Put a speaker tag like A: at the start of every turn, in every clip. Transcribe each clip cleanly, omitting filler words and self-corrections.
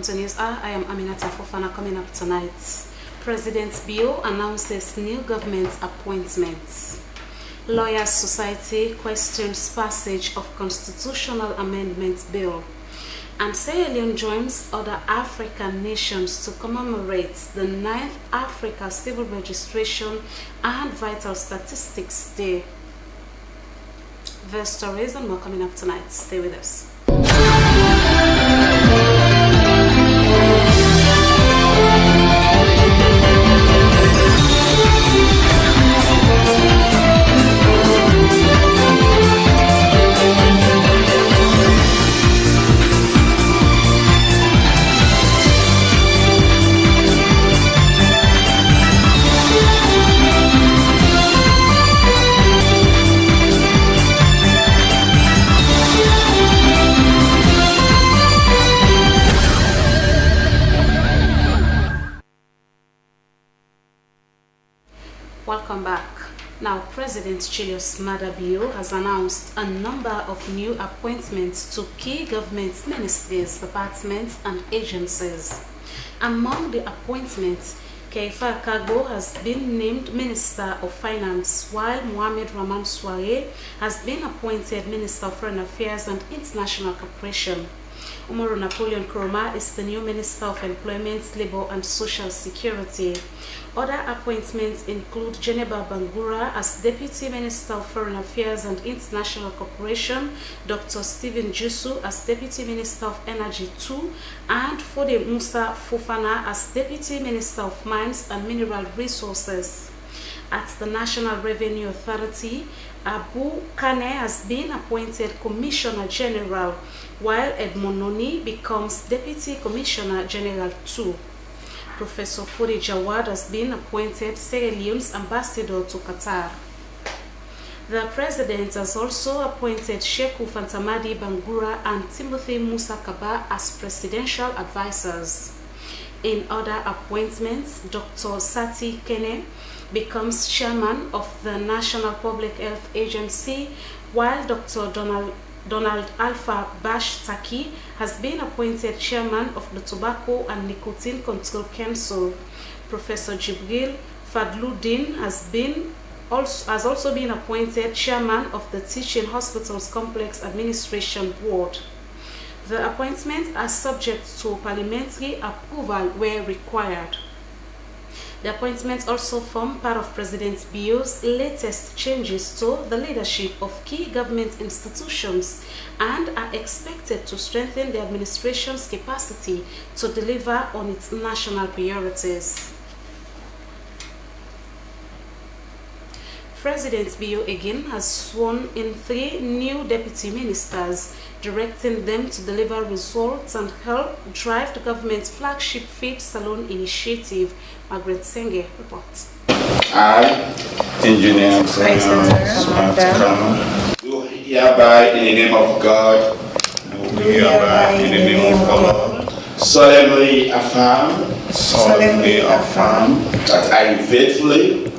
A: to News Hour. I am Aminata Fofana. Coming up tonight, President Bio announces new government appointments. Lawyers Society questions passage of constitutional amendment bill. And Sierra Leone joins other African nations to commemorate the 9th Africa Civil Registration and Vital Statistics Day. The stories and more coming up tonight. Stay with us. Welcome back. Now, President Julius Maada Bio has announced a number of new appointments to key government ministries, departments, and agencies. Among the appointments, Keifa Kagbo has been named Minister of Finance, while Mohamed Rahman Soare has been appointed Minister of Foreign Affairs and International Cooperation. Umaru Napoleon Kroma is the new Minister of Employment, Labour and Social Security. Other appointments include Geneba Bangura as Deputy Minister of Foreign Affairs and International Cooperation, Dr. Stephen Jusu as Deputy Minister of Energy 2, and Fode Musa Fofana as Deputy Minister of Mines and Mineral Resources. At the National Revenue Authority, Abu Kane has been appointed Commissioner General, while Edmond Noni becomes Deputy Commissioner General 2. Professor Fode Jawad has been appointed Sierra Leone's ambassador to Qatar. The President has also appointed Sheku Fantamadi Bangura and Timothy Musa Kaba as presidential advisors. In other appointments, Dr. Sati Kene becomes chairman of the National Public Health Agency, while Dr. Donald Alpha Bash Taki has been appointed chairman of the Tobacco and Nicotine Control Council. Professor Jibril Fadluddin has also been appointed chairman of the Teaching Hospitals Complex Administration Board. The appointments are subject to parliamentary approval where required. The appointments also form part of President Bio's latest changes to the leadership of key government institutions and are expected to strengthen the administration's capacity to deliver on its national priorities. President Bio again has sworn in 3 new deputy ministers, directing them to deliver results and help drive the government's flagship Feed Salon initiative. Margaret Senge reports.
B: I, Engineer Samantha, do hereby in the name of God, solemnly affirm that I will faithfully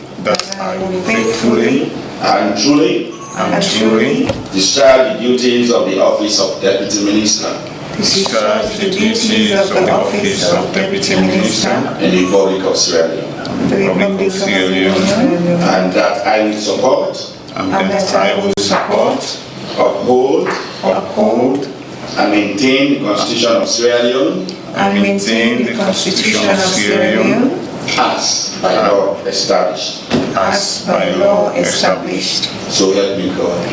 B: and truly discharge the duties of the office of Deputy Minister in the Republic of Sierra Leone, and that I will support, uphold, and maintain the Constitution of Sierra Leone, as by law established. So help me God.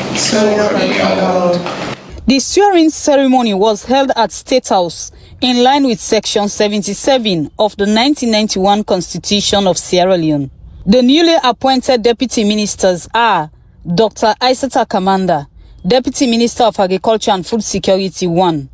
C: The swearing ceremony was held at State House in line with Section 77 of the 1991 Constitution of Sierra Leone. The newly appointed deputy ministers are Dr. Aissata Kamanda, Deputy Minister of Agriculture and Food Security 1,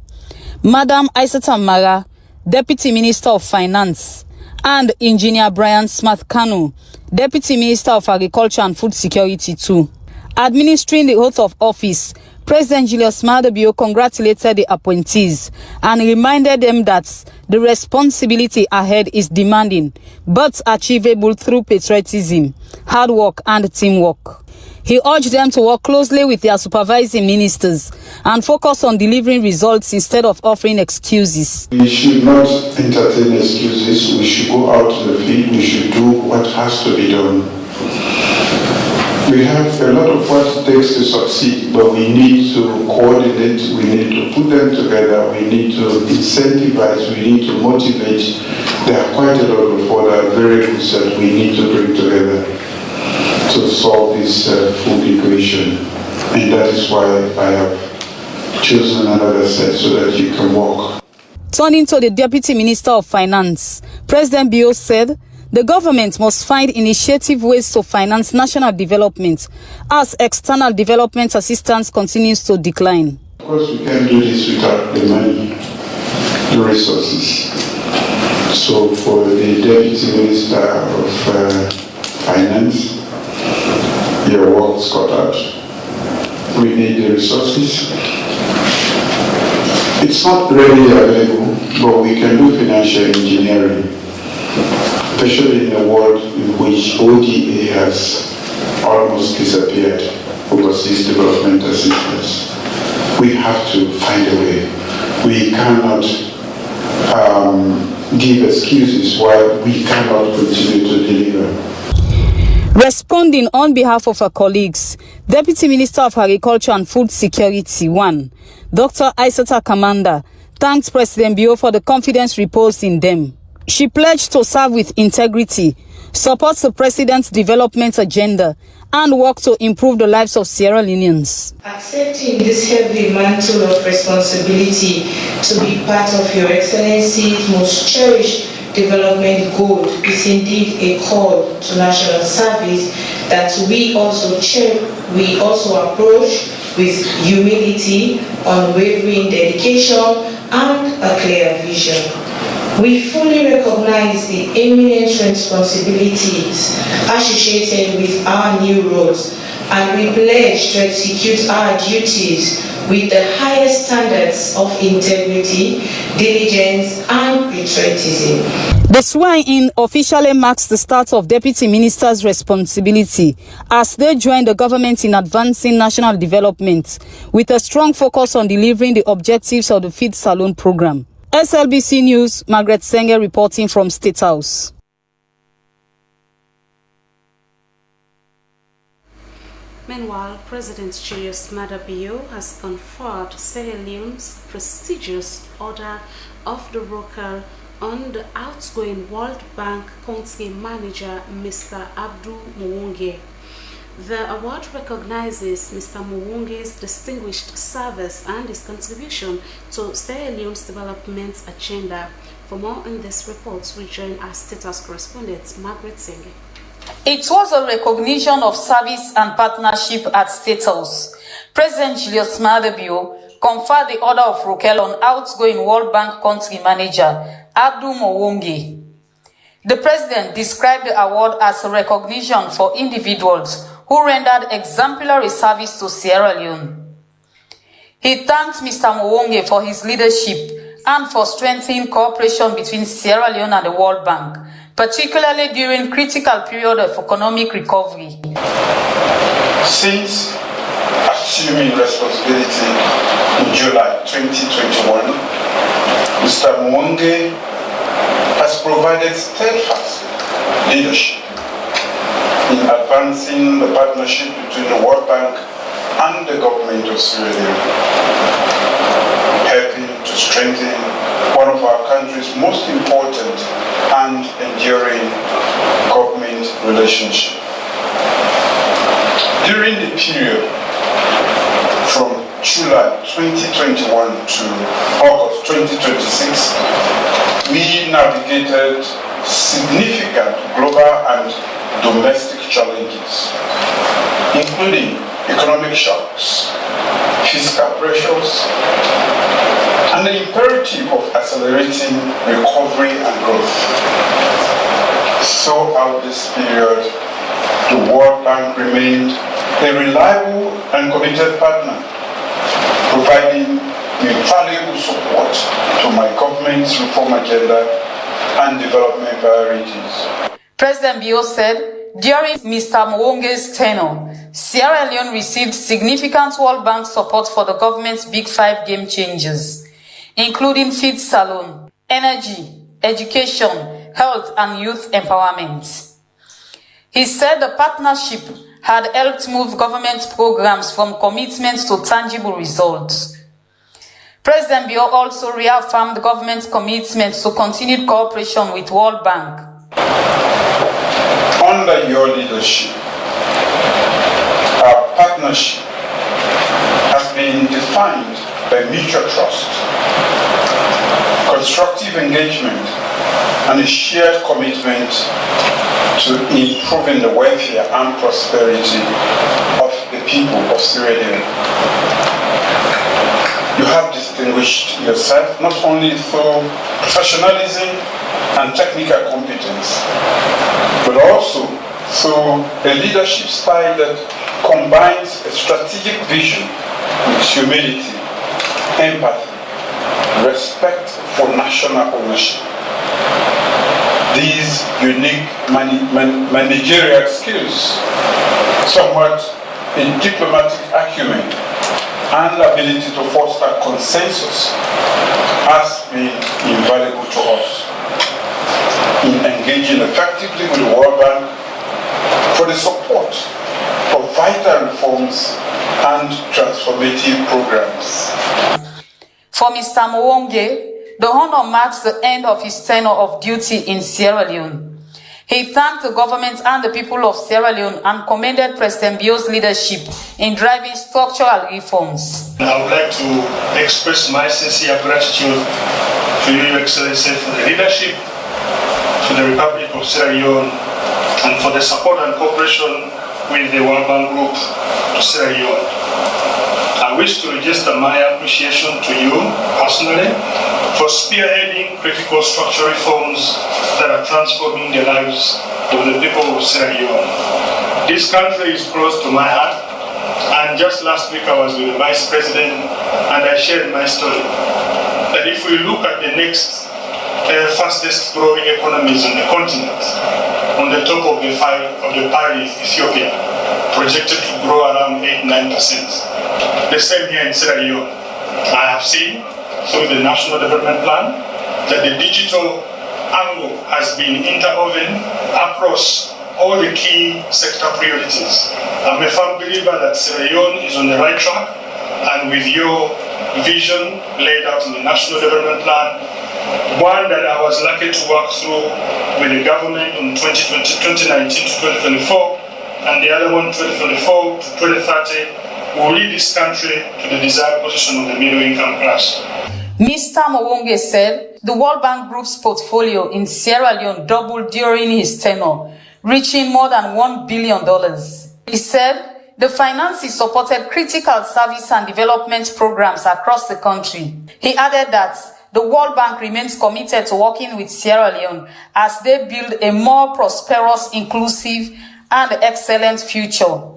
C: Madam Aissata Mara, Deputy Minister of Finance, and Engineer Brian Smith Kanu, Deputy Minister of Agriculture and Food Security 2. Administering the oath of office, President Julius Maada Bio congratulated the appointees and reminded them that the responsibility ahead is demanding but achievable through patriotism, hard work, and teamwork. He urged them to work closely with their supervising ministers and focus on delivering results instead of offering excuses.
D: We should not entertain excuses. We should go out to the field. We should do what has to be done. We have a lot of what it takes to succeed, but we need to coordinate. We need to put them together. We need to incentivize. We need to motivate. There are quite a lot of other variables that we need to bring together to solve this food equation, and that is why I have chosen another set so that you can walk.
C: Turning to the Deputy Minister of Finance, President Bio said the government must find initiative ways to finance national development as external development assistance continues to decline.
D: Of course, we can't do this without the money, the resources. So for the Deputy Minister of Finance, your work's cut out. We need the resources. It's not readily available, but we can do financial engineering, especially in a world in which ODA has almost disappeared, overseas development assistance. We have to find a way. We cannot give excuses why we cannot continue to deliver.
C: Responding on behalf of her colleagues, Deputy Minister of Agriculture and Food Security 1, Dr. Aissata Kamanda, thanked President Bio for the confidence reposed in them. She pledged to serve with integrity, support the President's development agenda, and work to improve the lives of Sierra Leoneans.
E: Accepting this heavy mantle of responsibility to be part of Your Excellency's most cherished development goal is indeed a call to national service that we also approach with humility, unwavering dedication, and a clear vision. We fully recognize the eminent responsibilities associated with our new roles, and we pledge to execute our duties with the highest standards of integrity, diligence, and patriotism.
C: The swearing-in officially marks the start of Deputy Minister's responsibility as they join the government in advancing national development with a strong focus on delivering the objectives of the Feed Saloon program. SLBC News, Margaret Senge reporting from State House.
A: Meanwhile, President Julius Maada Bio has conferred Sierra Leone's prestigious Order of the Rokel on the outgoing World Bank Country Manager, Mr. Abdul Muwonge. The award recognizes Mr. Muwonge's distinguished service and his contribution to Sierra Leone's development agenda. For more on this report, we join our State House correspondent, Margaret Senge.
C: It was a recognition of service and partnership at State House. President Julius Maada Bio conferred the Order of Rokel on outgoing World Bank Country Manager, Abdul Muwonge. The President described the award as a recognition for individuals who rendered exemplary service to Sierra Leone. He thanked Mr. Muwonge for his leadership and for strengthening cooperation between Sierra Leone and the World Bank, particularly during critical period of economic recovery.
D: Since assuming responsibility in July 2021, Mr. Muwonge has provided steadfast leadership in advancing the partnership between the World Bank and the government of Sierra Leone, helping to strengthen one of our country's most important and enduring government relationship. During the period from July 2021 to August 2026, we navigated significant global and domestic challenges, including economic shocks, fiscal pressures, and the imperative of accelerating recovery and growth. Throughout this period, the World Bank remained a reliable and committed partner, providing invaluable support to my government's reform agenda and development priorities.
C: President Bio said, during Mr. Muwonge's tenure, Sierra Leone received significant World Bank support for the government's Big Five game changers, including feed salon, energy, education, health and youth empowerment. He said the partnership had helped move government programs from commitments to tangible results. President Bio also reaffirmed the government's commitment to continued cooperation with World Bank.
D: Under your leadership, our partnership has been defined by mutual trust, constructive engagement, and a shared commitment to improving the welfare and prosperity of the people of Sierra Leone. You have distinguished yourself not only through professionalism and technical competence, but also through a leadership style that combines a strategic vision with humility, empathy, respect for national ownership. These unique managerial skills, somewhat in diplomatic acumen, and ability to foster consensus has been invaluable to us in engaging effectively with the World Bank for the support of vital reforms and transformative programs.
C: For Mr. Mwonge, the honor marks the end of his tenure of duty in Sierra Leone. He thanked the government and the people of Sierra Leone and commended President Bio's leadership in driving structural reforms.
F: I would like to express my sincere gratitude to Your Excellency for the leadership, to the Republic of Sierra Leone, and for the support and cooperation with the World Bank Group to Sierra Leone. I wish to register my appreciation to you personally for spearheading critical structural reforms that are transforming the lives of the people of Sierra Leone. This country is close to my heart, and just last week I was with the Vice President and I shared my story. That if we look at the next fastest growing economies on the continent, on the top of the pile is Ethiopia, projected to grow around 8-9%. The same here in Sierra Leone. I have seen through the National Development Plan that the digital angle has been interwoven across all the key sector priorities. I'm a firm believer that Sierra Leone is on the right track, and with your vision laid out in the National Development Plan, one that I was lucky to work through with the government in 2019 to 2024, and the other one 2024 to 2030, will lead this country to the desired position of the middle income class.
C: Mr. Mwonge said the World Bank Group's portfolio in Sierra Leone doubled during his tenure, reaching more than $1 billion. He said the finances supported critical service and development programs across the country. He added that the World Bank remains committed to working with Sierra Leone as they build a more prosperous, inclusive, and excellent future.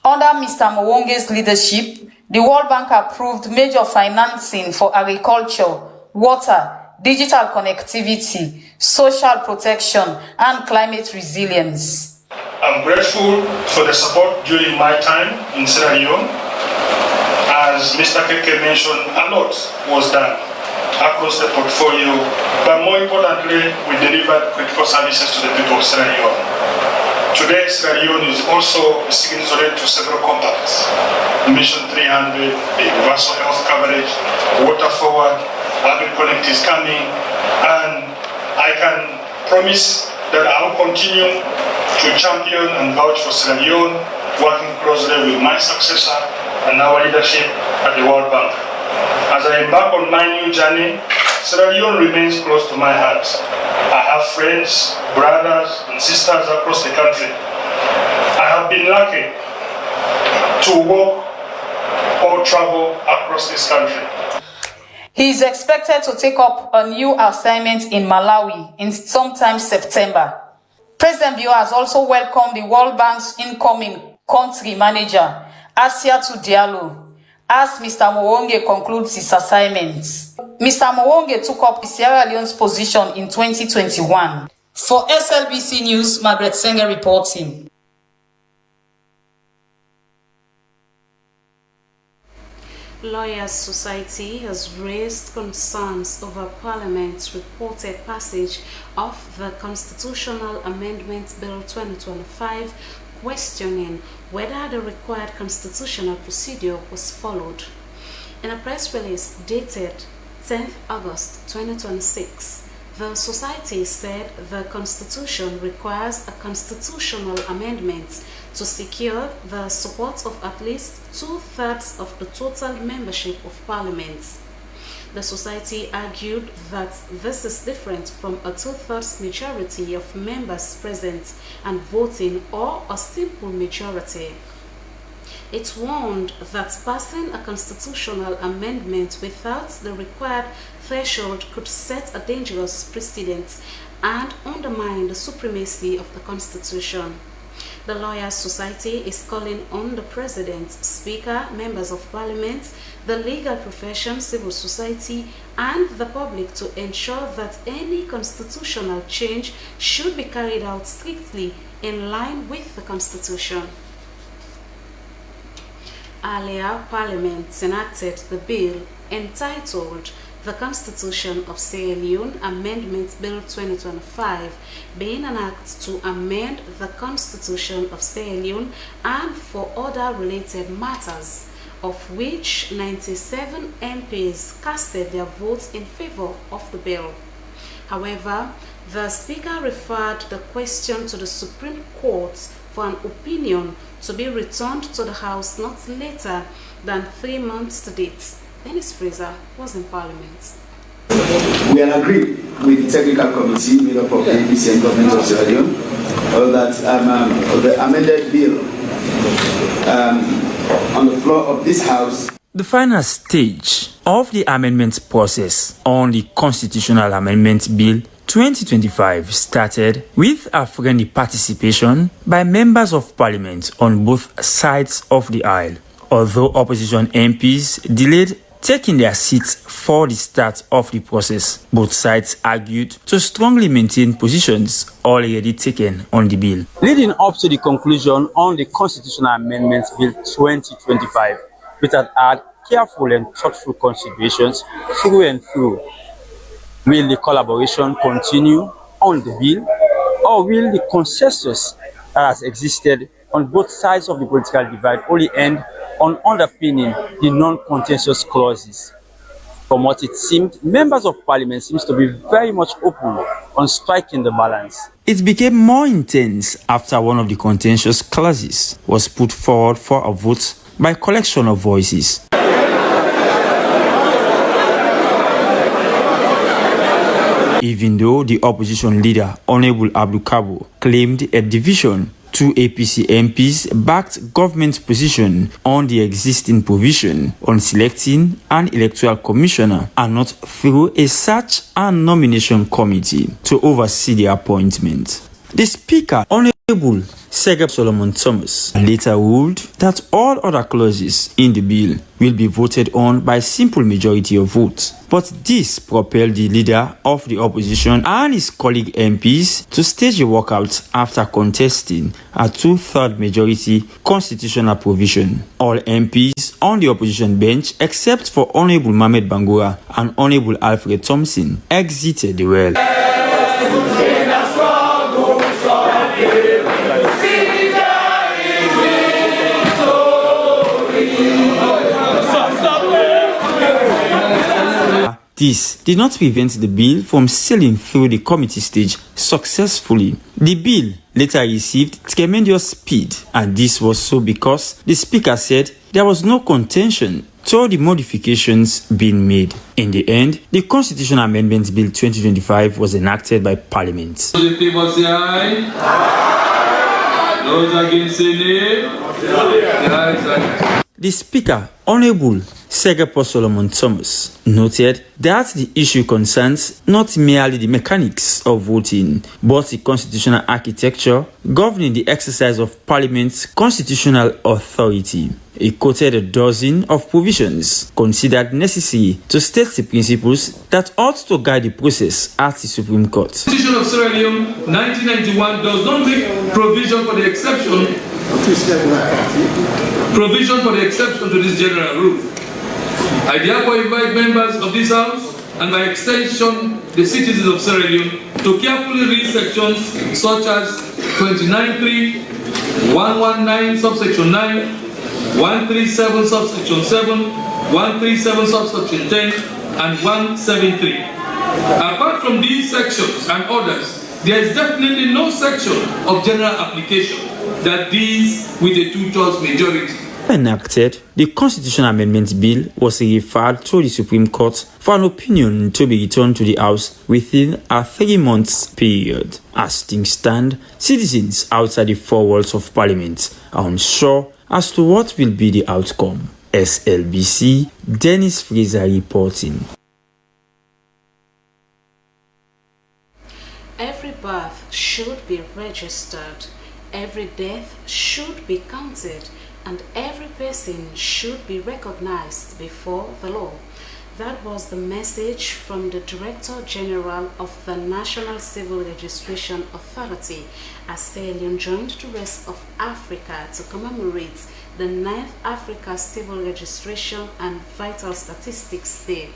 C: Under Mr. Mwonge's leadership, the World Bank approved major financing for agriculture, water, digital connectivity, social protection, and climate resilience.
F: I'm grateful for the support during my time in Sierra Leone. As Mr. Keke mentioned, a lot was done across the portfolio, but more importantly, we delivered critical services to the people of Sierra Leone. Today, Sierra Leone is also a signatory to several compacts. Mission 300, the universal health coverage, Water Forward, AgriConnect is coming, and I can promise that I will continue to champion and vouch for Sierra Leone, working closely with my successor and our leadership at the World Bank. As I embark on my new journey, Sierra Leone remains close to my heart. I have friends, brothers, and sisters across the country. I have been lucky to walk or travel across this country.
C: He is expected to take up a new assignment in Malawi in sometime September. President Bio has also welcomed the World Bank's incoming country manager, Asiatu Diallo, as Mr. Mwonge concludes his assignments. Mr. Mwonge took up Sierra Leone's position in 2021. For SLBC News, Margaret Senge reporting.
A: Lawyers Society has raised concerns over Parliament's reported passage of the Constitutional Amendment Bill 2025, questioning whether the required constitutional procedure was followed. In a press release dated 10th August 2026, the Society said the Constitution requires a constitutional amendment to secure the support of at least 2/3 of the total membership of Parliament. The Society argued that this is different from a 2/3 majority of members present and voting or a simple majority. It warned that passing a constitutional amendment without the required threshold could set a dangerous precedent and undermine the supremacy of the Constitution. The Lawyers Society is calling on the President, Speaker, members of Parliament, the legal profession, civil society, and the public to ensure that any constitutional change should be carried out strictly in line with the Constitution. Earlier, Parliament enacted the bill entitled the Constitution of Sierra Leone Amendment Bill 2025, being an act to amend the Constitution of Sierra Leone and for other related matters, of which 97 MPs casted their votes in favor of the bill. However, the Speaker referred the question to the Supreme Court for an opinion to be returned to the House not later than 3 months to date. Dennis Fraser was in Parliament.
G: We are agreed with the technical committee made up of the APC and Government of Sierra Leone that the amended bill on the floor of this House.
H: The final stage of the amendment process on the Constitutional Amendment Bill 2025 started with a friendly participation by members of Parliament on both sides of the aisle. Although opposition MPs delayed taking their seats for the start of the process, both sides argued to strongly maintain positions already taken on the bill. Leading up to the conclusion on the Constitutional Amendment Bill 2025, which had had careful and thoughtful considerations through and through. Will the collaboration continue on the bill, or will the consensus that has existed on both sides of the political divide only end on underpinning the non-contentious clauses? From what it seemed, members of Parliament seems to be very much open on striking the balance. It became more intense after one of the contentious clauses was put forward for a vote by collection of voices. Even though the opposition leader, Honorable Abdul Kabo, claimed a division, two APC MPs backed government position on the existing provision on selecting an electoral commissioner and not through a search and nomination committee to oversee the appointment. The Speaker, Honorable Segep Solomon Thomas, later ruled that all other clauses in the bill will be voted on by simple majority of votes. But this propelled the leader of the opposition and his colleague MPs to stage a walkout after contesting a 2/3 majority constitutional provision. All MPs on the opposition bench, except for Honorable Mohamed Bangura and Honorable Alfred Thompson, exited the well. This did not prevent the bill from sailing through the committee stage successfully. The bill later received tremendous speed, and this was so because the Speaker said there was no contention to the modifications being made. In the end, the Constitutional Amendment Bill 2025 was enacted by Parliament.
I: Those in favor say aye. Aye. Those against say nay. Aye.
H: The Speaker, Honorable Segep Solomon Thomas, noted that the issue concerns not merely the mechanics of voting, but the constitutional architecture governing the exercise of Parliament's constitutional authority. He quoted a dozen of provisions considered necessary to state the principles that ought to guide the process at the Supreme Court.
I: The Constitution of Sierra Leone 1991 does not make provision for the exception to this general rule. I therefore invite members of this House and by extension the citizens of Sierra Leone to carefully read sections such as 29.3, 119 subsection 9, 137 subsection 7, 137 subsection 10, and 173. Apart from these sections and others, there is definitely no section of general application that deals with a two-thirds majority.
H: Enacted, the Constitutional Amendment Bill was referred to the Supreme Court for an opinion to be returned to the House within a 3-month period. As things stand, citizens outside the four walls of Parliament are unsure as to what will be the outcome. SLBC, Dennis Fraser reporting.
A: Every birth should be registered, every death should be counted, and every person should be recognized before the law. That was the message from the Director General of the National Civil Registration Authority as Sierra Leone joined the rest of Africa to commemorate the 9th Africa Civil Registration and Vital Statistics Day.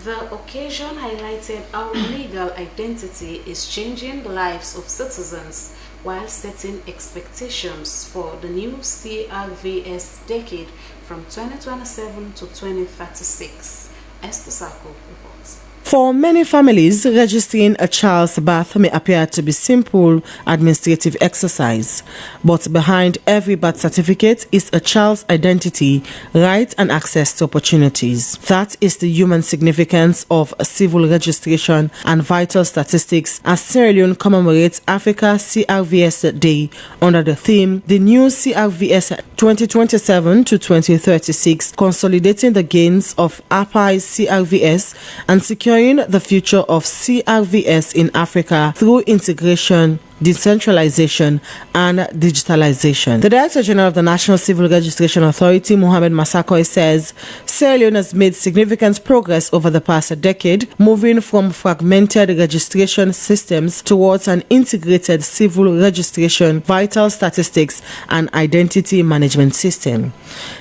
A: The occasion highlighted how legal identity is changing the lives of citizens while setting expectations for the new CRVS decade from 2027 to 2036. Esther Sako reports.
J: For many families, registering a child's birth may appear to be simple administrative exercise, but behind every birth certificate is a child's identity, right, and access to opportunities. That is the human significance of civil registration and vital statistics as Sierra Leone commemorates Africa CRVS Day under the theme The New CRVS 2027 to 2036, consolidating the gains of API's CRVS and securing the future of CRVS in Africa through integration, decentralization, and digitalization. The Director General of the National Civil Registration Authority, Mohamed Massakoy, says Sierra Leone has made significant progress over the past decade, moving from fragmented registration systems towards an integrated civil registration, vital statistics, and identity management system.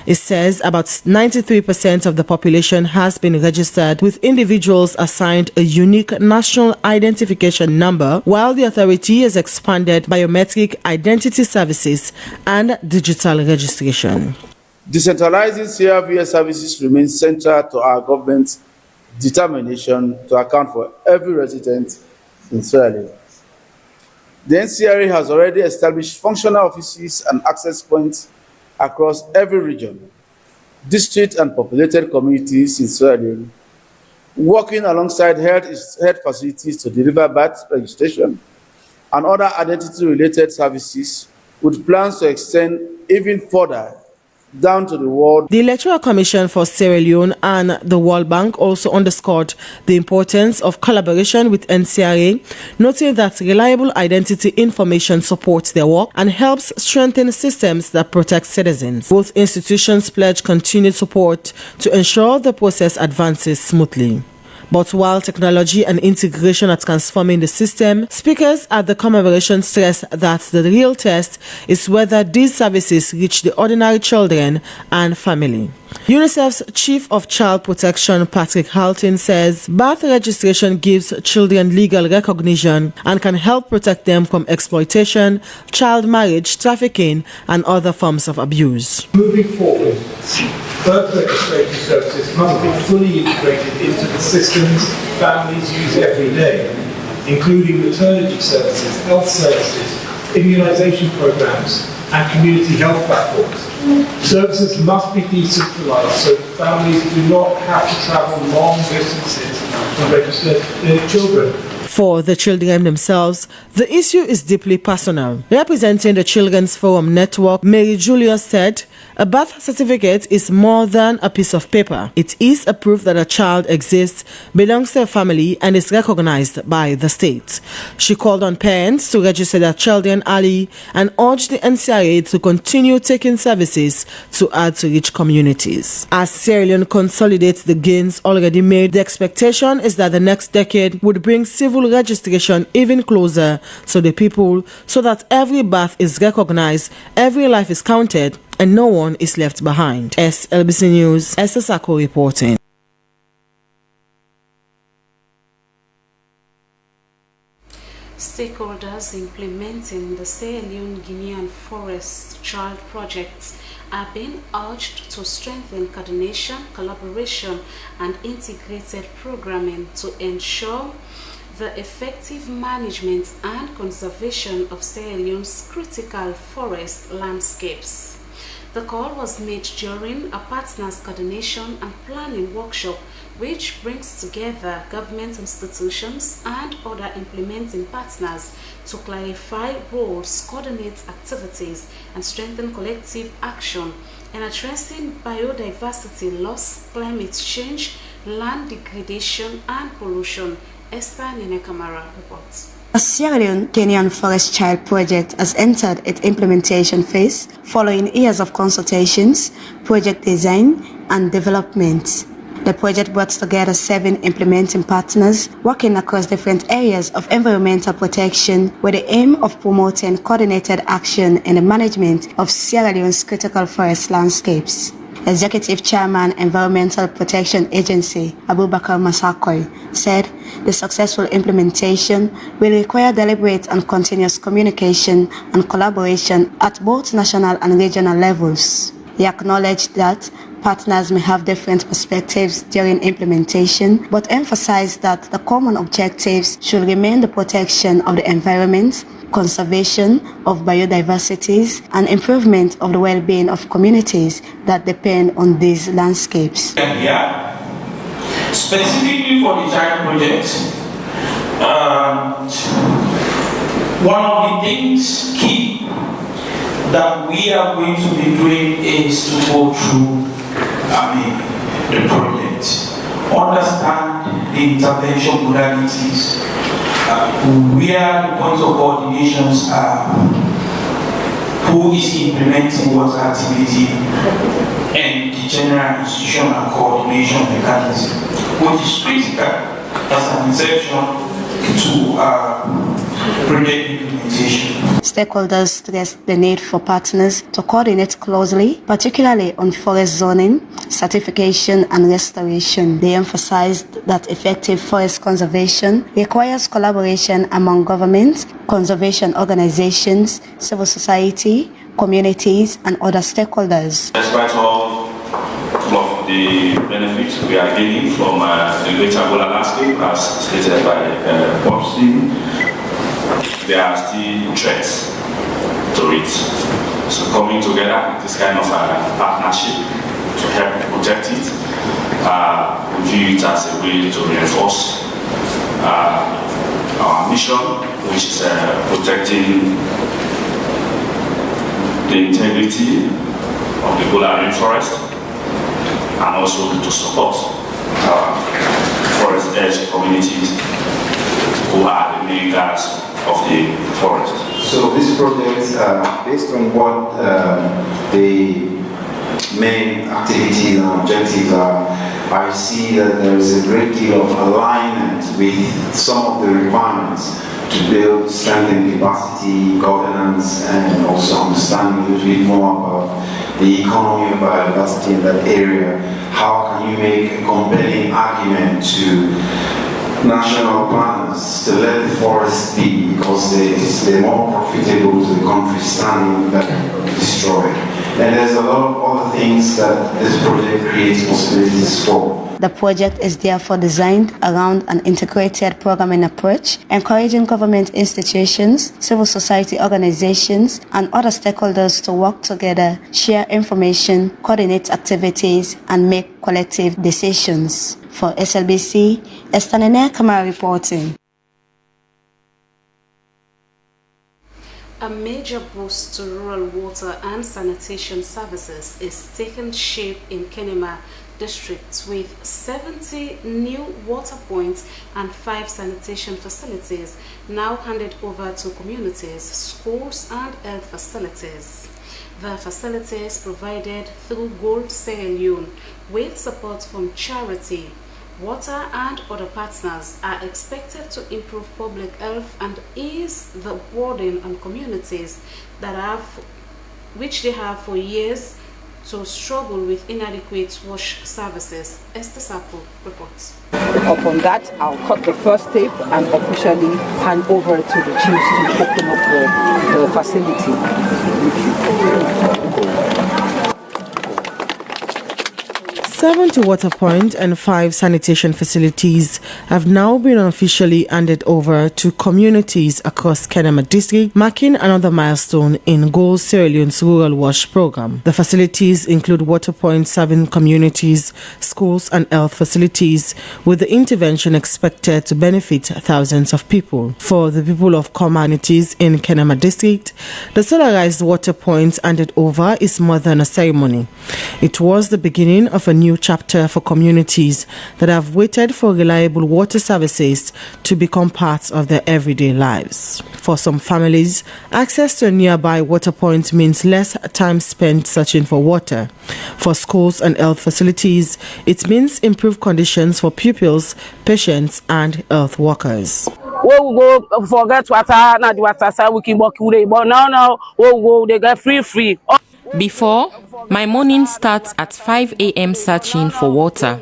J: It says about 93% of the population has been registered, with individuals assigned a unique national identification number, while the authority has expanded biometric identity services and digital registration.
G: Decentralizing CRVS services remains central to our government's determination to account for every resident in Sierra Leone. The NCRA has already established functional offices and access points across every region, district, and populated communities in Sierra Leone, working alongside health facilities to deliver birth registration and other identity-related services, with plans to extend even further down to the world.
J: The Electoral Commission for Sierra Leone and the World Bank also underscored the importance of collaboration with NCRA, noting that reliable identity information supports their work and helps strengthen systems that protect citizens. Both institutions pledge continued support to ensure the process advances smoothly. But while technology and integration are transforming the system, speakers at the commemoration stress that the real test is whether these services reach the ordinary children and family. UNICEF's Chief of Child Protection, Patrick Halton, says birth registration gives children legal recognition and can help protect them from exploitation, child marriage, trafficking, and other forms of abuse.
K: Moving forward, birth registration services must be fully integrated into the systems families use every day, including maternity services, health services, immunisation programs, and community health platforms. Services must be decentralised so that families do not have to travel long distances to register their children.
J: For the children themselves, the issue is deeply personal. Representing the Children's Forum Network, Mary Julius said, "A birth certificate is more than a piece of paper. It is a proof that a child exists, belongs to a family, and is recognized by the state." She called on parents to register their children early and urged the NCRA to continue taking services to add to rich communities. As Sierra Leone consolidates the gains already made, the expectation is that the next decade would bring civil registration even closer to the people so that every birth is recognized, every life is counted, and no one is left behind. SLBC News, Esther Sako reporting.
A: Stakeholders implementing the Sierra Leone Guinean Forest Child projects are being urged to strengthen coordination, collaboration, and integrated programming to ensure the effective management and conservation of Sierra Leone's critical forest landscapes. The call was made during a partners coordination and planning workshop which brings together government institutions and other implementing partners to clarify roles, coordinate activities, and strengthen collective action in addressing biodiversity loss, climate change, land degradation, and pollution. Esther Nene Kamara reports.
L: The Sierra Leone Guinean Forest Child project has entered its implementation phase following years of consultations, project design, and development. The project brought together 7 implementing partners working across different areas of environmental protection with the aim of promoting coordinated action in the management of Sierra Leone's critical forest landscapes. Executive Chairman, Environmental Protection Agency, Abubakar Masakoi, said the successful implementation will require deliberate and continuous communication and collaboration at both national and regional levels. He acknowledged that partners may have different perspectives during implementation, but emphasized that the common objectives should remain the protection of the environment, conservation of biodiversities, and improvement of the well-being of communities that depend on these landscapes.
M: Here, specifically for the child project, one of the things key that we are going to be doing is to go through the project, understand the intervention modalities, where the points of coordinations are, who is implementing what activity, and the general institutional coordination mechanism, which is critical as an exception to project implementation.
L: Stakeholders stressed the need for partners to coordinate closely, particularly on forest zoning, certification, and restoration. They emphasized that effective forest conservation requires collaboration among governments, conservation organizations, civil society, communities, and other stakeholders.
N: Despite all of the benefits we are gaining from the greater Angola landscape, as stated by Bob Stephen, there are still threats to it. So coming together, this kind of partnership to help protect it, we view it as a way to reinforce our mission, which is protecting the integrity of the Angola rainforest, and also to support forest edge communities who are the main guards of the forest.
O: So this project, based on what the main activities and objectives are, I see that there is a great deal of alignment with some of the requirements to build, strengthen capacity, governance, and also understanding a little bit more about the economy of biodiversity in that area. How can you make a compelling argument to national planners to let the forest be, because they're more profitable to the country standing than destroyed. And there's a lot of other things that this project creates possibilities for.
L: The project is therefore designed around an integrated programming approach, encouraging government institutions, civil society organizations, and other stakeholders to work together, share information, coordinate activities, and make collective decisions. For SLBC, Esther Nene Kamara reporting.
A: A major boost to rural water and sanitation services is taking shape in Kenema district with 70 new water points and 5 sanitation facilities now handed over to communities, schools, and health facilities. The facilities provided through Gold Sierra Leone with support from charity, water, and other partners are expected to improve public health and ease the burden on communities that have which they have for years to struggle with inadequate wash services. Esther Sako reports.
P: Upon that, I'll cut the first tape and officially hand over to the chiefs to open up the facility.
J: 70 water points and 5 sanitation facilities have now been officially handed over to communities across Kenema District, marking another milestone in Goal Sierra Leone's Rural Wash program. The facilities include water points serving communities, schools and health facilities, with the intervention expected to benefit thousands of people. For the people of communities in Kenema District, the solarized water points handed over is more than a ceremony. It was the beginning of a new chapter for communities that have waited for reliable water services to become part of their everyday lives. For some families, access to a nearby water point means less time spent searching for water. For schools and health facilities, it means improved conditions for pupils, patients, and health workers.
Q: We will go forget water, not the water, so we can walk away. But now, we will go, they get free.
R: Before, my morning starts at 5 a.m. searching for water.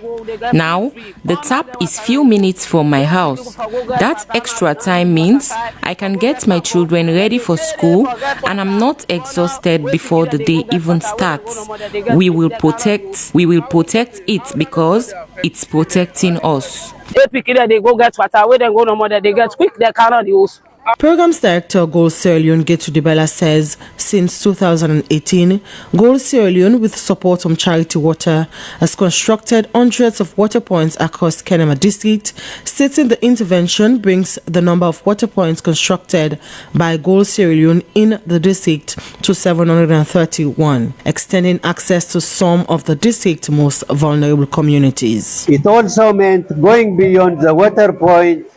R: Now, the tap is few minutes from my house. That extra time means I can get my children ready for school and I'm not exhausted before the day even starts. We will protect it because it's protecting us.
Q: They go get water, where they go no more, they get quick, they cannot use.
J: Programs Director Goal Sierra Leone Getu Dibela says since 2018, Goal Sierra Leone, with support from Charity Water, has constructed hundreds of water points across Kenema District, stating the intervention brings the number of water points constructed by Goal Sierra Leone in the district to 731, extending access to some of the district's most vulnerable communities.
S: It also meant going beyond the water point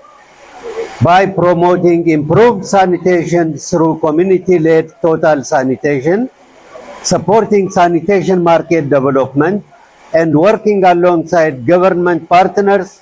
S: by promoting improved sanitation through community-led total sanitation, supporting sanitation market development, and working alongside government partners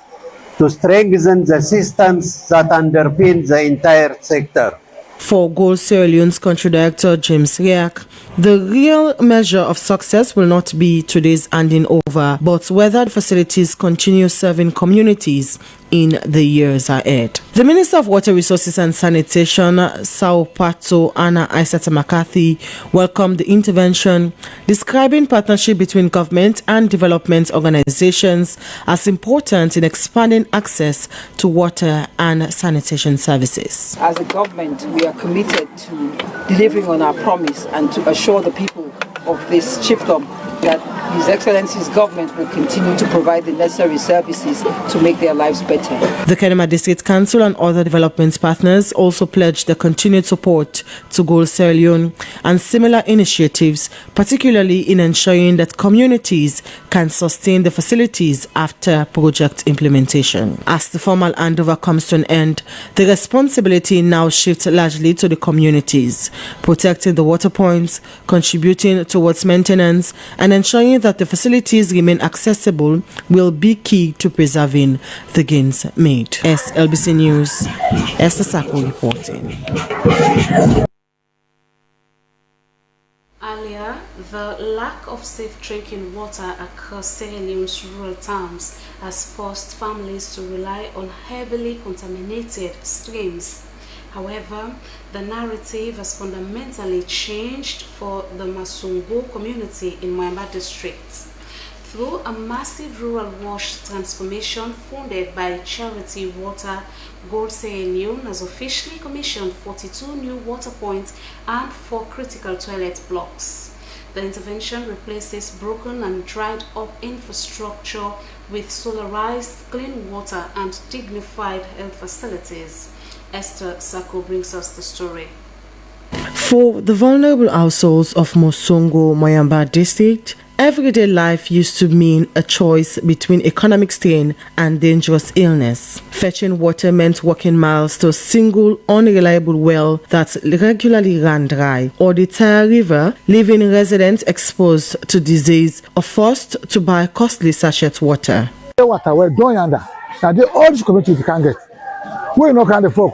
S: to strengthen the systems that underpin the entire sector.
J: For Goal Sierra Leone's country director James Riak, the real measure of success will not be today's handing over, but whether the facilities continue serving communities in the years ahead. The Minister of Water Resources and Sanitation, Sao Pato Anna Isata McCarthy, welcomed the intervention, describing partnership between government and development organizations as important in expanding access to water and sanitation services.
P: As a government, we are committed to delivering on our promise and to assure the people of this chiefdom that His Excellency's government will continue to provide the necessary services to make their lives better.
J: The Kenema District Council and other development partners also pledged their continued support to Goal Sierra Leone and similar initiatives, particularly in ensuring that communities can sustain the facilities after project implementation. As the formal handover comes to an end, the responsibility now shifts largely to the communities, protecting the water points, contributing towards maintenance, and ensuring that the facilities remain accessible will be key to preserving the gains made. SLBC News, Esther Sako reporting.
A: Earlier, the lack of safe drinking water across Sierra Leone's rural towns has forced families to rely on heavily contaminated streams. However, the narrative has fundamentally changed for the Masungo community in Moyamba district. Through a massive rural wash transformation funded by Charity Water, Goal Sierra Leone has officially commissioned 42 new water points and 4 critical toilet blocks. The intervention replaces broken and dried up infrastructure with solarized clean water and dignified health facilities. Esther Sako brings us the story.
J: For the vulnerable households of Mosongo, Moyamba district, everyday life used to mean a choice between economic strain and dangerous illness. Fetching water meant walking miles to a single unreliable well that regularly ran dry, or the Tire River, leaving residents exposed to disease or forced to buy costly sachet water.
T: Water we're going under. Now all these communities can get. We no kind of folk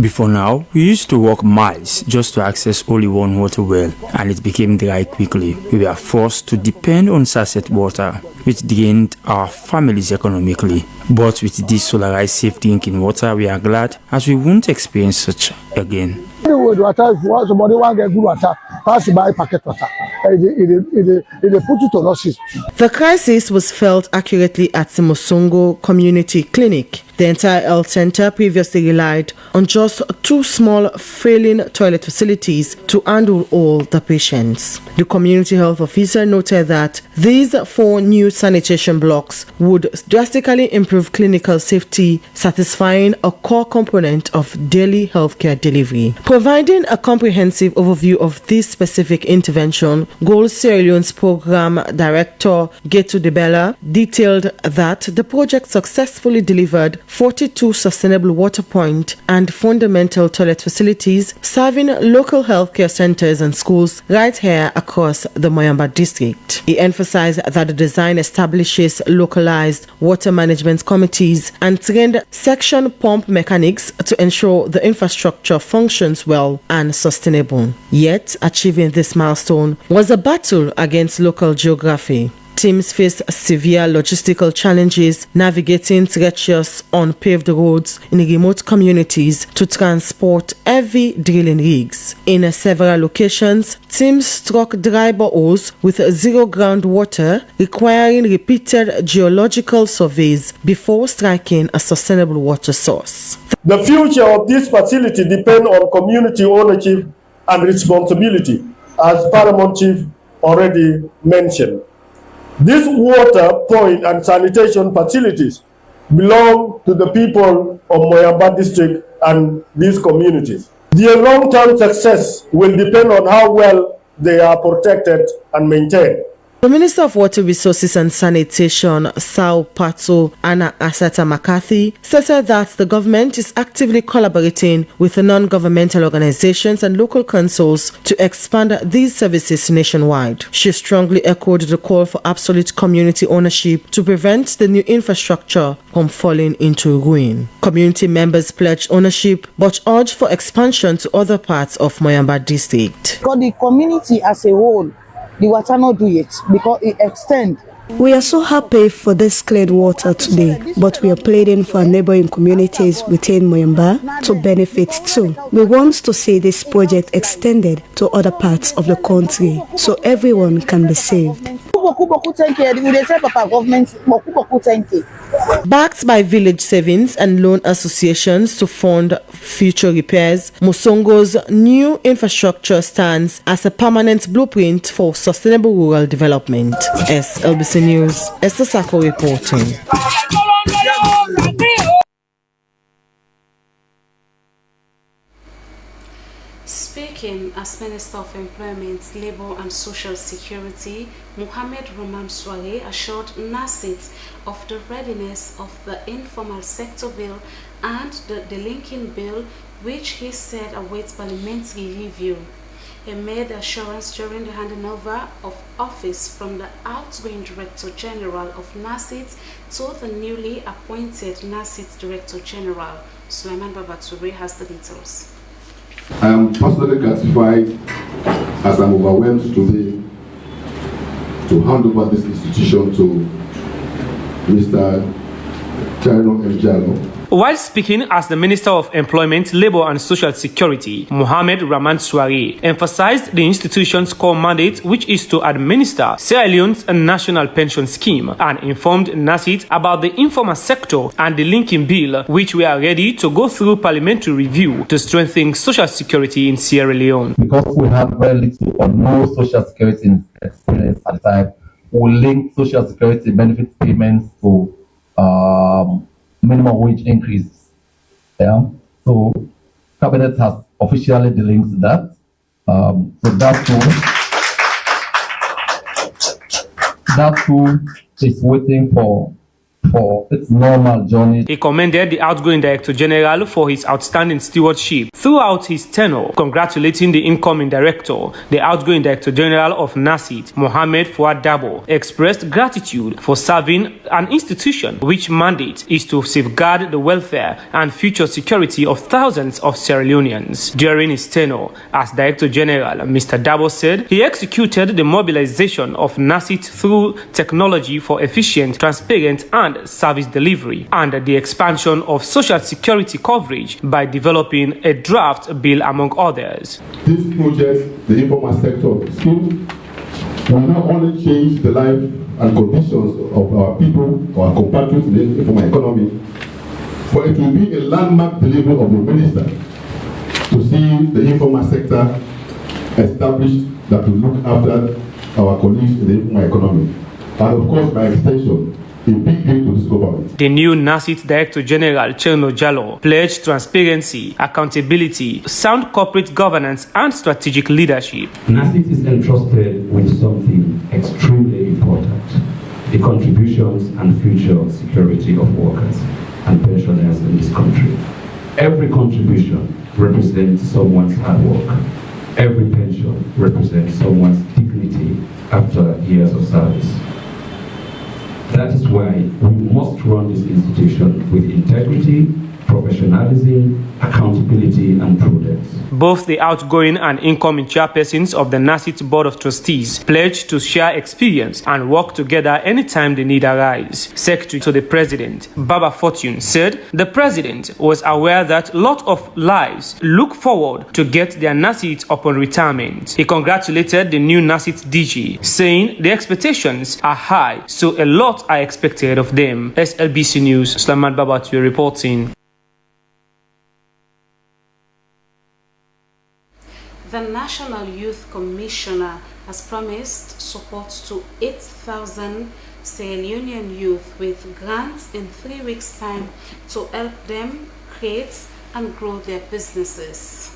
H: Before now, we used to walk miles just to access only one water well, and it became dry quickly. We were forced to depend on sachet water, which drained our families economically. But with this solarized safe drinking water, we are glad as we won't experience such again.
T: Somebody want to get good water, pass by packet water. It put it to losses.
J: The crisis was felt accurately at the Mosongo Community Clinic. The entire health center previously relied on just 2 small failing toilet facilities to handle all the patients. The community health officer noted that these 4 new sanitation blocks would drastically improve clinical safety, satisfying a core component of daily healthcare delivery. Providing a comprehensive overview of this specific intervention, Gold Sierra Leone's program director Getu Debella detailed that the project successfully delivered 42 sustainable water point and fundamental toilet facilities serving local healthcare centers and schools right here across the Moyamba district. He emphasized that the design establishes localized water management committees and trained section pump mechanics to ensure the infrastructure functions well and sustainable. Yet, achieving this milestone was a battle against local geography. Teams faced severe logistical challenges navigating treacherous unpaved roads in remote communities to transport heavy drilling rigs. In several locations, teams struck dry boreholes with zero groundwater, requiring repeated geological surveys before striking a sustainable water source.
T: The future of this facility depends on community ownership and responsibility, as Paramount Chief already mentioned. These water point and sanitation facilities belong to the people of Moyamba district and these communities. Their long-term success will depend on how well they are protected and maintained.
J: The Minister of Water Resources and Sanitation, Sao Pato Anna Asata McCarthy, stated that the government is actively collaborating with the non-governmental organizations and local councils to expand these services nationwide. She strongly echoed the call for absolute community ownership to prevent the new infrastructure from falling into ruin. Community members pledged ownership but urged for expansion to other parts of Moyamba district.
U: For the community as a whole, the water not do it because it extends.
L: We are so happy for this clean water today, but we are pleading for neighboring communities within Moyamba to benefit too. We want to see this project extended to other parts of the country so everyone can be saved.
J: Backed by village savings and loan associations to fund future repairs, Mosongo's new infrastructure stands as a permanent blueprint for sustainable rural development. SLBC News, Esther Sako reporting.
A: Speaking as Minister of Employment, Labour and Social Security, Mohamed Roman Soare assured NASIT of the readiness of the Informal Sector Bill and the linking bill, which he said awaits parliamentary review. He made the assurance during the handing over of office from the outgoing Director General of NASIT to the newly appointed NASIT Director General. Suleiman Babature has the details.
V: I am personally gratified as I'm overwhelmed today to hand over this institution to Mr. Cherno Mjalo.
W: While speaking as the Minister of Employment, Labour and Social Security, Mohamed Roman Soare emphasized the institution's core mandate, which is to administer Sierra Leone's national pension scheme, and informed NASIT about the informal sector and the linking bill, which we are ready to go through parliamentary review to strengthen social security in Sierra Leone.
X: Because we have very little or no social security experience at the time, we link social security benefit payments to minimum wage increases. Yeah. So Cabinet has officially delinked that. So that too is waiting for for its normal journey.
W: He commended the outgoing Director General for his outstanding stewardship throughout his tenure, congratulating the incoming Director. The outgoing Director General of NASIT, Mohamed Fuad Dabo, expressed gratitude for serving an institution which mandate is to safeguard the welfare and future security of thousands of Sierra Leoneans. During his tenure as Director General, Mr. Dabo said he executed the mobilization of NASIT through technology for efficient, transparent, and service delivery, and the expansion of social security coverage by developing a draft bill, among others.
V: This project, the informal sector scheme, will not only change the life and conditions of our people, our compatriots in the informal economy, but it will be a landmark delivery of the minister to see the informal sector established that will look after our colleagues in the informal economy. And of course, by extension, a big gain to this government.
W: The new NASIT Director General, Cherno Jallo, pledged transparency, accountability, sound corporate governance, and strategic leadership.
B: NASIT is entrusted with something extremely important: the contributions and future security of workers and pensioners in this country. Every contribution represents someone's hard work. Every pension represents someone's dignity after years of service. That is why we must run this institution with integrity, professionalism, accountability, and prudence.
W: Both the outgoing and incoming chairpersons of the NASIT Board of Trustees pledged to share experience and work together anytime the need arises. Secretary to the President, Baba Fortune, said the President was aware that a lot of lives look forward to get their NASIT upon retirement. He congratulated the new NASIT DG, saying the expectations are high, so a lot are expected of them. SLBC News, Sulaiman Babatu reporting.
A: The National Youth Commissioner has promised support to 8,000 Sierra Leonean youth with grants in 3 weeks' time to help them create and grow their businesses.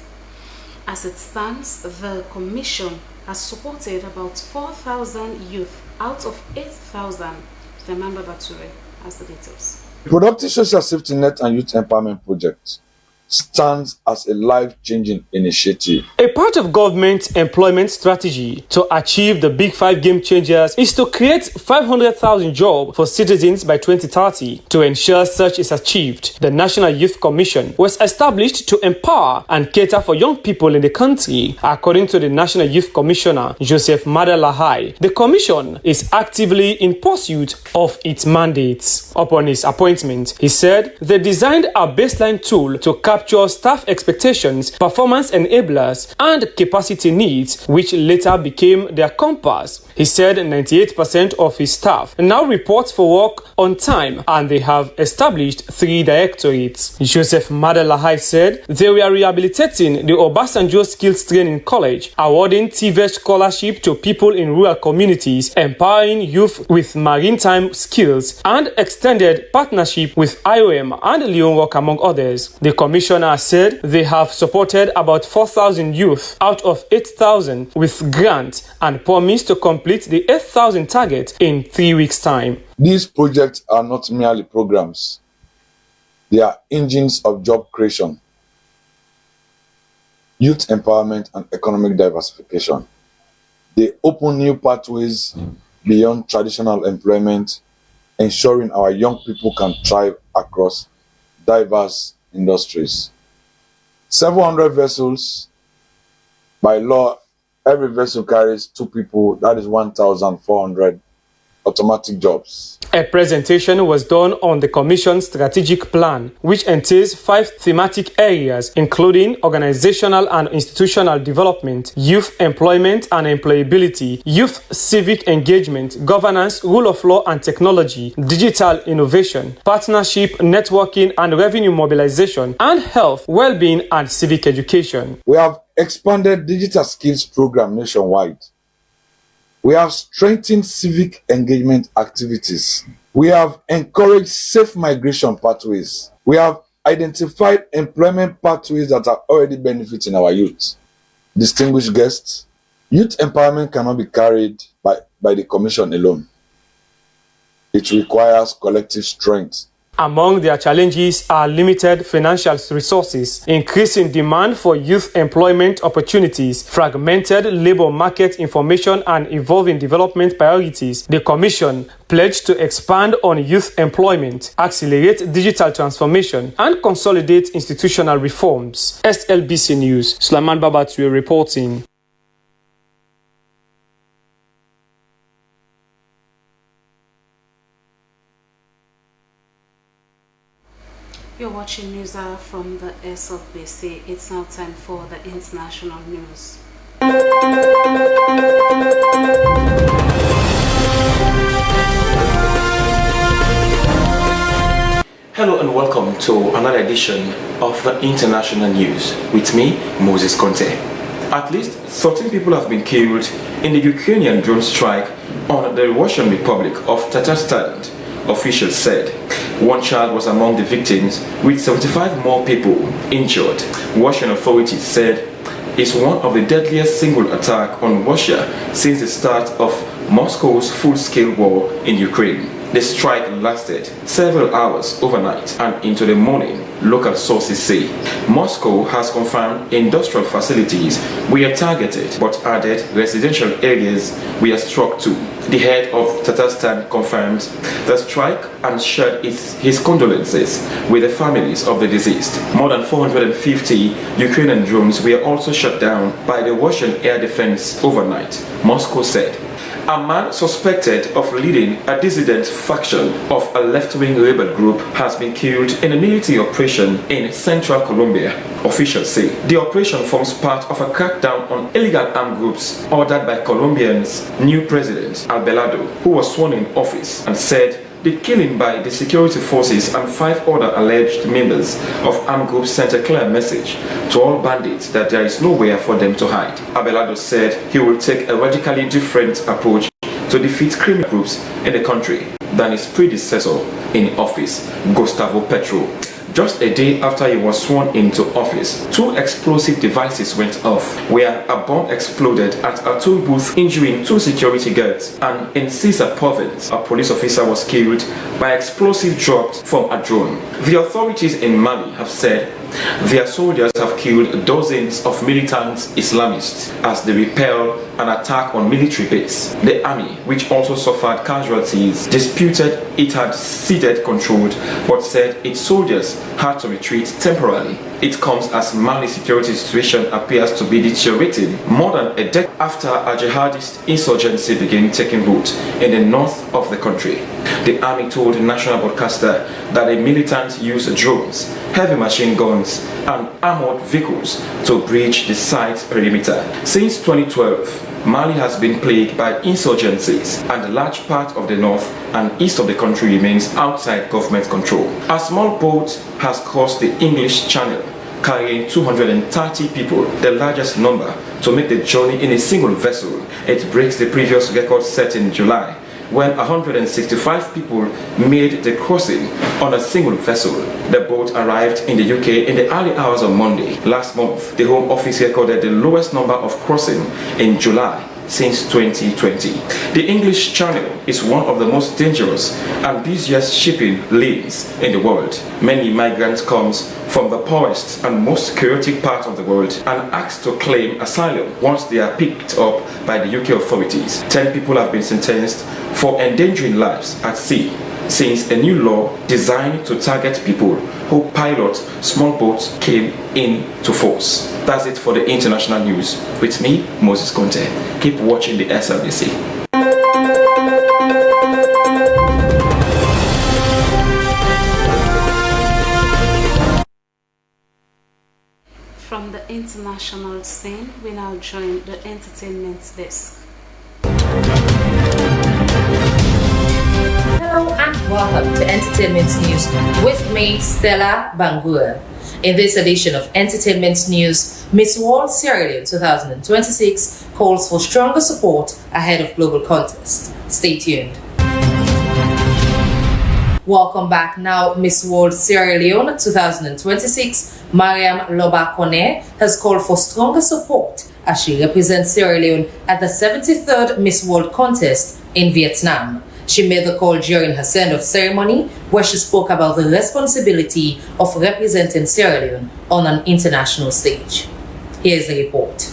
A: As it stands, the Commission has supported about 4,000 youth out of 8,000. Remember Bature has the details.
D: Productive Social Safety Net and Youth Empowerment Project stands as a life-changing initiative.
W: A part of government employment strategy to achieve the Big Five game changers is to create 500,000 jobs for citizens by 2030. To ensure such is achieved, the National Youth Commission was established to empower and cater for young people in the country. According to the National Youth Commissioner, Joseph Mada Lahai, the Commission is actively in pursuit of its mandates. Upon his appointment, he said they designed a baseline tool to capture staff expectations, performance enablers, and capacity needs, which later became their compass. He said 98% of his staff now report for work on time, and they have established 3 directorates. Joseph Madelahai said they were rehabilitating the Obasanjo Skills Training College, awarding TVET scholarship to people in rural communities, empowering youth with maritime skills, and extended partnership with IOM and Leon Work, among others. The commissioner said they have supported about 4,000 youth out of 8,000 with grants and promised to complete the 8,000 target in 3 weeks' time.
D: These projects are not merely programs. They are engines of job creation, youth empowerment, and economic diversification. They open new pathways beyond traditional employment, ensuring our young people can thrive across diverse industries. 700 vessels. By law, every vessel carries 2 people. That is 1,400 automatic jobs.
W: A presentation was done on the Commission's strategic plan, which entails 5 thematic areas, including organizational and institutional development, youth employment and employability, youth civic engagement, governance, rule of law and technology, digital innovation, partnership, networking and revenue mobilization, and health, well-being and civic education.
D: We have expanded digital skills program nationwide. We have strengthened civic engagement activities. We have encouraged safe migration pathways. We have identified employment pathways that are already benefiting our youth. Distinguished guests, youth empowerment cannot be carried by the Commission alone. It requires collective strength.
W: Among their challenges are limited financial resources, increasing demand for youth employment opportunities, fragmented labor market information, and evolving development priorities. The Commission pledged to expand on youth employment, accelerate digital transformation, and consolidate institutional reforms. SLBC News, Sulaiman Babatue reporting.
A: You're watching news hour from the SLBC. It's now time for the international news.
C: Hello and welcome to another edition of the international news with me, Moses Conte. At least 13 people have been killed in the Ukrainian drone strike on the Russian Republic of Tatarstan, officials said. One child was among the victims, with 75 more people injured. Russian authorities said it's one of the deadliest single attacks on Russia since the start of Moscow's full-scale war in Ukraine. The strike lasted several hours overnight and into the morning, local sources say. Moscow has confirmed industrial facilities were targeted, but added residential areas were struck too. The head of Tatarstan confirmed the strike and shared his condolences with the families of the deceased. More than 450 Ukrainian drones were also shot down by the Russian air defense overnight, Moscow said. A man suspected of leading a dissident faction of a left-wing rebel group has been killed in a military operation in central Colombia, officials say. The operation forms part of a crackdown on illegal armed groups ordered by Colombia's new president, Abelardo, who was sworn in office, and said the killing by the security forces and 5 other alleged members of armed groups sent a clear message to all bandits that there is nowhere for them to hide. Abelardo said he will take a radically different approach to defeat criminal groups in the country than his predecessor in office, Gustavo Petro. Just a day after he was sworn into office, 2 explosive devices went off, where a bomb exploded at a toll booth, injuring 2 security guards, and in Caesar province, a police officer was killed by explosive dropped from a drone. The authorities in Mali have said their soldiers have killed dozens of militant Islamists as they repel an attack on military base. The army, which also suffered casualties, disputed it had ceded control, but said its soldiers had to retreat temporarily. It comes as Mali's security situation appears to be deteriorating more than a decade after a jihadist insurgency began taking root in the north of the country. The army told the national broadcaster that the militants used drones, heavy machine guns, and armored vehicles to breach the site's perimeter. Since 2012, Mali has been plagued by insurgencies, and a large part of the north and east of the country remains outside government control. A small boat has crossed the English Channel, carrying 230 people, the largest number to make the journey in a single vessel. It breaks the previous record set in July, when 165 people made the crossing on a single vessel. The boat arrived in the UK in the early hours of Monday. Last month, the Home Office recorded the lowest number of crossings in July since 2020. The English Channel is one of the most dangerous and busiest shipping lanes in the world. Many migrants come from the poorest and most chaotic part of the world and ask to claim asylum once they are picked up by the UK authorities. 10 people have been sentenced for endangering lives at sea since a new law designed to target people who pilot small boats came into force. That's it for the international news. With me, Moses Conte. Keep watching the SLBC.
A: From the international scene, we now join the entertainment desk.
E: Hello and welcome to Entertainment News with me, Stella Bangura. In this edition of Entertainment News, Miss World Sierra Leone 2026 calls for stronger support ahead of global contest. Stay tuned. Welcome back. Now, Miss World Sierra Leone 2026, Mariam Loba Kone, has called for stronger support as she represents Sierra Leone at the 73rd Miss World contest in Vietnam. She made the call during her send-off ceremony, where she spoke about the responsibility of representing Sierra Leone on an international stage. Here's the report.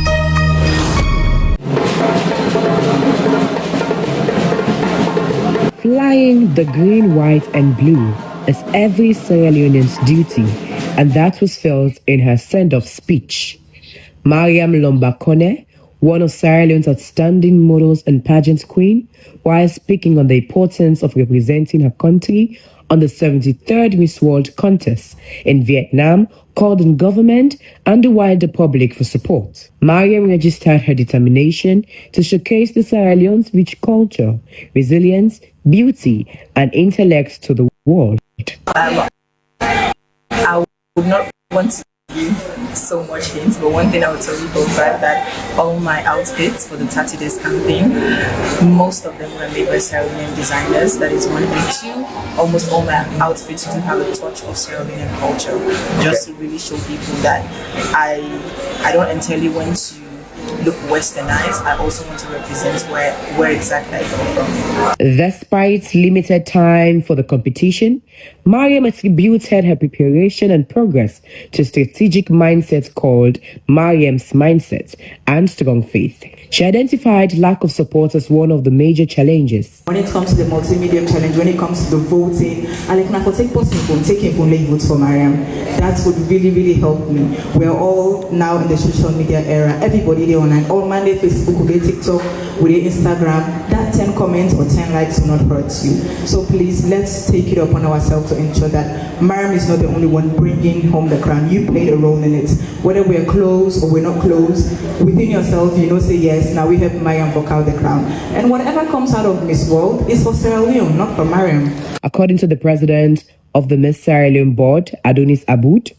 F: Flying the green, white and blue is every Sierra Leonean's duty, and that was felt in her send-off speech. Mariam Lomba Kone, one of Sierra Leone's outstanding models and pageant queen, while speaking on the importance of representing her country on the 73rd Miss World contest in Vietnam, called on government and the wider public for support. Mariam registered her determination to showcase the Sierra Leone's rich culture, resilience, beauty, and intellect to the world.
G: I would not want to give so much hints, but one thing I would tell you for a fact that all my outfits for the 30 Days campaign, most of them were made by Sierra Leonean designers. That is one. And two, almost all my outfits do have a touch of Sierra Leonean culture, just to really show people that I don't entirely want to look westernized. I also want to represent where exactly I come from.
F: Despite limited time for the competition, Mariam attributed her preparation and progress to a strategic mindset called Mariam's Mindset and strong faith. She identified lack of support as one of the major challenges.
U: When it comes to the multimedia challenge, when it comes to the voting, and like now take person from taking phone late votes for Mariam, that would really help me. We're all now in the social media era. Everybody there online, all Monday, Facebook, we TikTok, we Instagram. That 10 comments or 10 likes will not hurt you. So please, let's take it upon ourselves to ensure that Mariam is not the only one bringing home the crown. You played a role in it. Whether we're close or we're not close, within yourself, say yes, now we have Mariam for the crown. And whatever comes out of Miss World is for Sierra Leone, not for Mariam.
F: According to the president of the Miss Sierra Leone board, Adonis Aboud,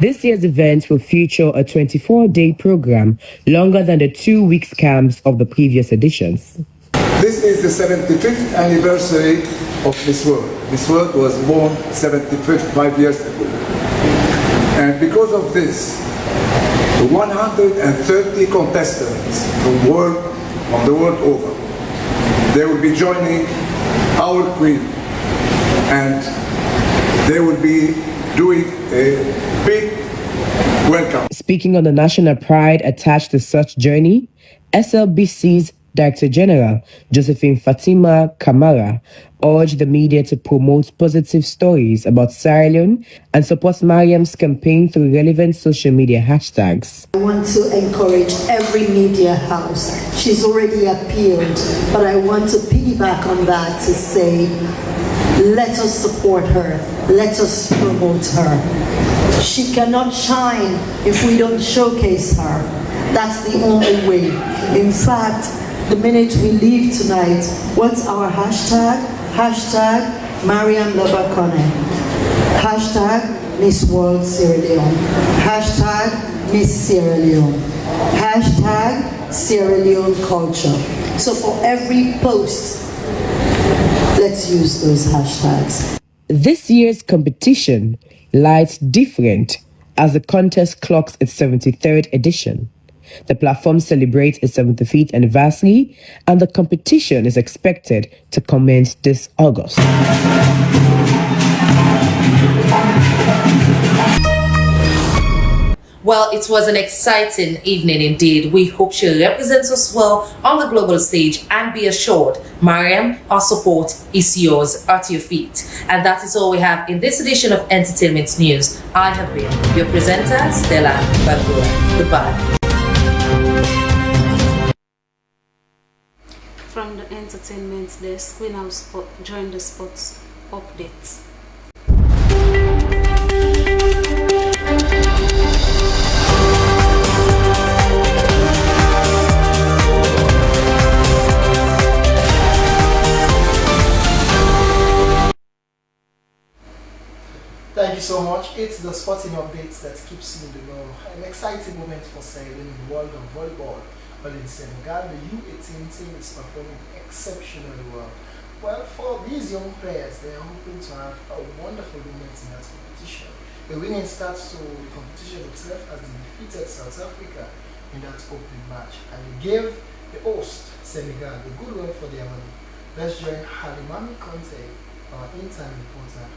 F: this year's event will feature a 24-day program longer than the 2-week camps of the previous editions.
I: This is the 75th anniversary of Miss World. Miss World was born 5 years ago. And because of this, 130 contestants from the world over, they will be joining our queen, and they will be doing a big welcome.
F: Speaking on the national pride attached to such journey, SLBC's Director General Josephine Fatima Kamara urged the media to promote positive stories about Sierra Leone and support Mariam's campaign through relevant social media hashtags.
K: I want to encourage every media house. She's already appealed, but I want to piggyback on that to say, let us support her. Let us promote her. She cannot shine if we don't showcase her. That's the only way. In fact, the minute we leave tonight, what's our hashtag? Hashtag Mariam Lomba Kone. Hashtag Miss World Sierra Leone. Hashtag Miss Sierra Leone. Hashtag Sierra Leone culture. So for every post, let's use those hashtags.
F: This year's competition lies different as the contest clocks its 73rd edition. The platform celebrates its 75th anniversary, and the competition is expected to commence this August.
E: Well, it was an exciting evening indeed. We hope she represents us well on the global stage, and be assured, Mariam, our support is yours, at your feet. And that is all we have in this edition of Entertainment News. I have been your presenter, Stella Bangura. Goodbye.
A: From the entertainment desk, we now join the sports updates.
Y: Thank you so much. It's the sporting updates that keeps you in the know. An exciting moment for Sierra Leone in the world of volleyball. But in Senegal, the U18 team is performing exceptionally well. Well, for these young players, they are hoping to have a wonderful moment in that competition. The winning starts to the competition itself as they defeated South Africa in that opening match, and they gave the host, Senegal, a good run for their money. Let's join Halimami Conte, our intern reporter.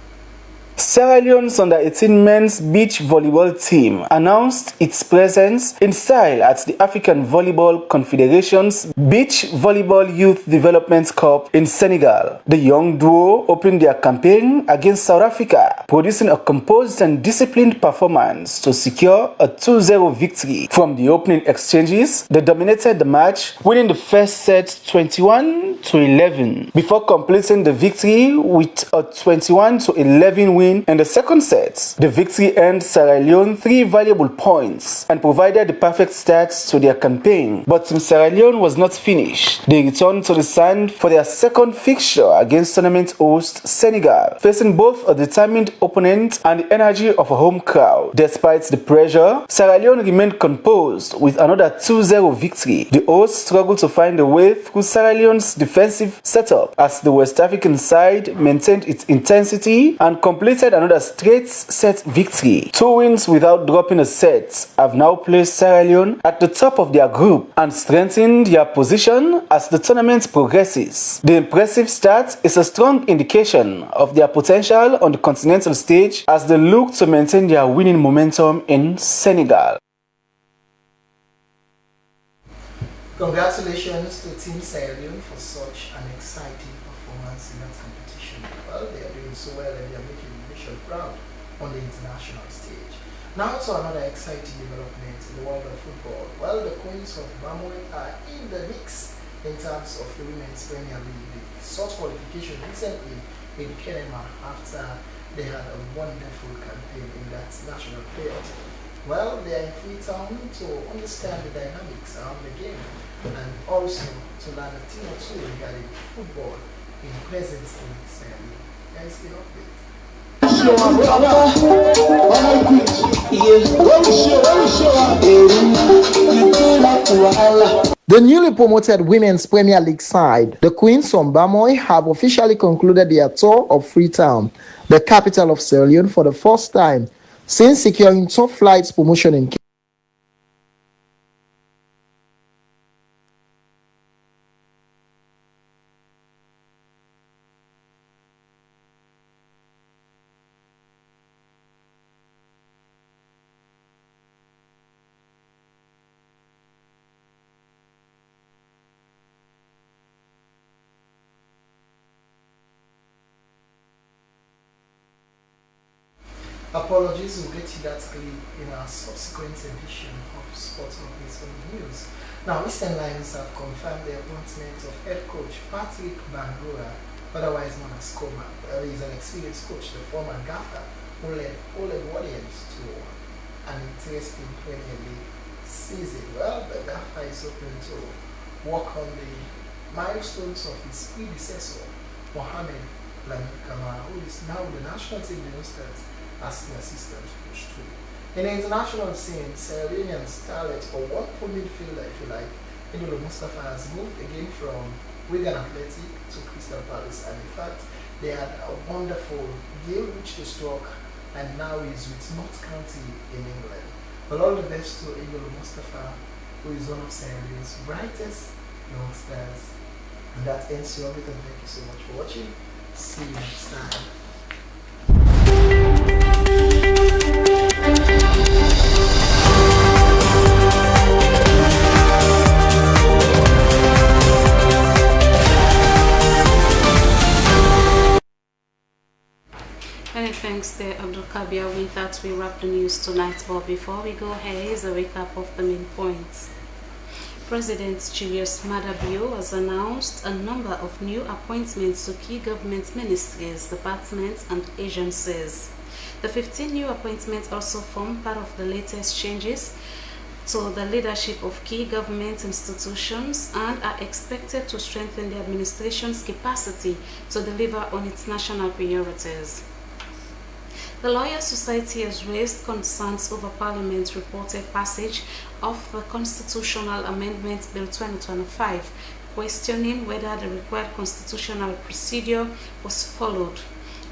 M: Sierra Leone's under-18 men's beach volleyball team announced its presence in style at the African Volleyball Confederation's Beach Volleyball Youth Development Cup in Senegal. The young duo opened their campaign against South Africa, producing a composed and disciplined performance to secure a 2-0 victory. From the opening exchanges, they dominated the match, winning the first set 21-11, before completing the victory with a 21-11 win in the second set. The victory earned Sierra Leone 3 valuable points and provided the perfect start to their campaign. But Team Sierra Leone was not finished. They returned to the sand for their second fixture against tournament host Senegal, facing both a determined opponent and the energy of a home crowd. Despite the pressure, Sierra Leone remained composed with another 2-0 victory. The hosts struggled to find a way through Sierra Leone's defensive setup as the West African side maintained its intensity and completed another straight set victory. 2 wins without dropping a set have now placed Sierra Leone at the top of their group and strengthened their position as the tournament progresses. The impressive start is a strong indication of their potential on the continental stage as they look to maintain their winning momentum in Senegal.
Y: Congratulations to Team Sierra Leone for such an exciting performance in that competition. Well, they are doing so well and they are making proud on the international stage. Now to another exciting development in the world of football. Well, the Queens of Bamoy are in the mix in terms of the Women's Premier League. They sought qualification recently in Kenema after they had a wonderful campaign in that national playoff. Well, they are in Freetown to understand the dynamics around the game and also to learn a thing or two regarding football in presence in Sierra Leone. Guys, the update. The newly promoted Women's Premier League side, the Queens from Bamoy, have officially concluded their tour of Freetown, the capital of Sierra Leone, for the first time since securing top flights promotion in Kenya. Apologies, we'll get to that clip in our subsequent edition of Sports Updates on the News. Now, Eastern Lions have confirmed the appointment of head coach Patrick Bangura, otherwise known as Koma. He's an experienced coach, the former gaffer, who led Ole Warriors to an interesting Premier League season. Well, the gaffer is hoping to work on the milestones of his predecessor, Mohamed Lamine Camara, who is now the national team minister as the assistant coach too. In the international scene, Sierra Leonean starlet or wonderful midfielder, if you like, Idolo Mustafa has moved again from Wigan Athletic to Crystal Palace, and in fact, they had a wonderful deal which they struck, and now he's with Notts County in England. But all the best to Idolo Mustafa, who is one of Sierra Leone's brightest youngsters. And that ends your video. Thank you so much for watching. See you next time.
A: Many thanks there, Abdul Kabir. With that, we wrap the news tonight. But before we go, here is a recap of the main points. President Julius Maada Bio has announced a number of new appointments to key government ministries, departments, and agencies. The 15 new appointments also form part of the latest changes to the leadership of key government institutions and are expected to strengthen the administration's capacity to deliver on its national priorities. The Lawyers Society has raised concerns over Parliament's reported passage of the Constitutional Amendment Bill 2025, questioning whether the required constitutional procedure was followed.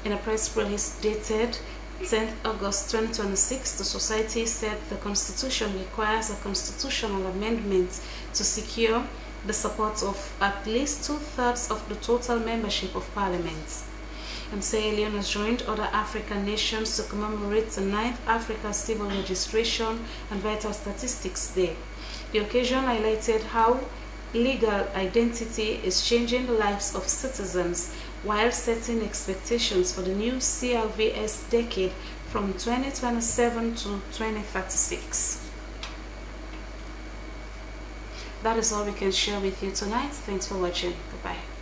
A: In a press release dated 10 August 2026, the Society said the Constitution requires a constitutional amendment to secure the support of at least 2/3 of the total membership of Parliament. And Sierra Leone has joined other African nations to commemorate the 9th Africa Civil Registration and Vital Statistics Day. The occasion highlighted how legal identity is changing the lives of citizens while setting expectations for the new CLVS decade from 2027 to 2036. That is all we can share with you tonight. Thanks for watching. Goodbye.